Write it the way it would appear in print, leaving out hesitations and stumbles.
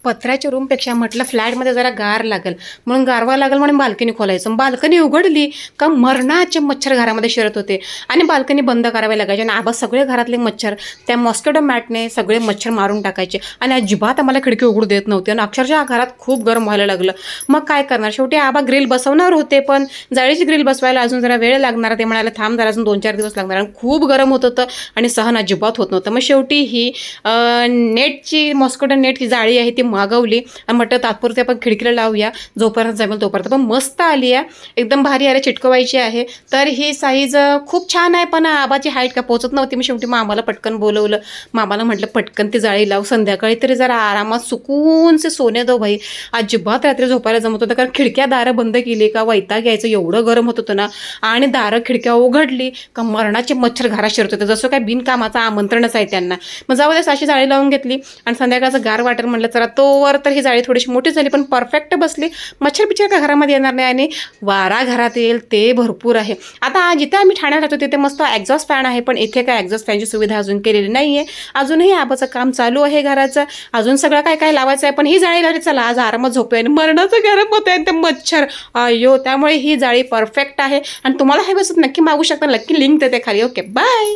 पत्र्याच्या रूमपेक्षा म्हटलं फ्लॅटमध्ये जरा गार लागेल म्हणून गारवा लागेल म्हणून बाल्कनी खोलायचं. बाल्कनी उघडली का मरणाचे मच्छर घरामध्ये शिरत होते आणि बाल्कनी बंद करावे लागायचे आणि आबा सगळे घरातले मच्छर त्या मॉस्किटो मॅटने सगळे मच्छर मारून टाकायचे आणि अजिबात आम्हाला खिडकी उघडू देत नव्हते आणि अक्षरशः घरात खूप गरम व्हायला लागलं. मग काय करणार, शेवटी आबा ग्रिल बसवणार होते पण जाळीची ग्रिल बसवायला अजून जरा वेळ लागणार. ते म्हणाले थांब जरा अजून 2-4 दिवस लागणार आणि खूप गरम होत होतं आणि सहन अजिबात होत नव्हतं. मग शेवटी ही नेटची मॉस्किटो नेटची जाळी आहे ती मागवली आणि म्हटलं तात्पुरते आपण खिडकीला लावूया जोपर्यंत जमेल तोपर्यंत. पण मस्त आली आहे, एकदम भारी आहे, चिटकवायची आहे. तर ही साईज खूप छान आहे पण आबाची हाईट का पोचत नव्हती. मी शेवटी मामाला पटकन बोलवलं. मामाला म्हटलं पटकन ती जाळी लाव, संध्याकाळी तरी जरा आरामात सुकूनचे सोने दो भाई. अजिबात रात्री झोपायला जमत होतं कारण खिडक्या दारं बंद केली का वैताग यायचं, एवढं गरम होत होतं ना. आणि दारं खिडक्या उघडली का मरणाचे मच्छर घरात शिरत होते, जसं काय बिनकामाचं आमंत्रणच आहे त्यांना. मग जाऊ दे अशी जाळी लावून घेतली आणि संध्याकाळचं गार वाटर म्हटलं चला तोवर तर ही जाळी थोडीशी मोठी झाली पण परफेक्ट बसली. मच्छर बिच्छर का घरामध्ये येणार नाही आणि वारा घरात येईल ते भरपूर आहे. आता जिथे आम्ही ठाण्यात राहतो तिथे मस्त एक्झॉस्ट फॅन आहे पण इथे काय एक्झॉस्ट फॅनची सुविधा अजून केलेली नाही आहे. अजूनही आबाचं काम चालू आहे घराचं, अजून सगळं काय काय लावायचं आहे. पण ही जाळी लावली चला आज आरामात झोपूया आणि मरणाचं गरम होतं आहे ते मच्छर अयो. त्यामुळे ही जाळी परफेक्ट आहे आणि तुम्हाला हे बसत नक्की मागू शकता, नक्की लिंक देते खाली. Okay bye.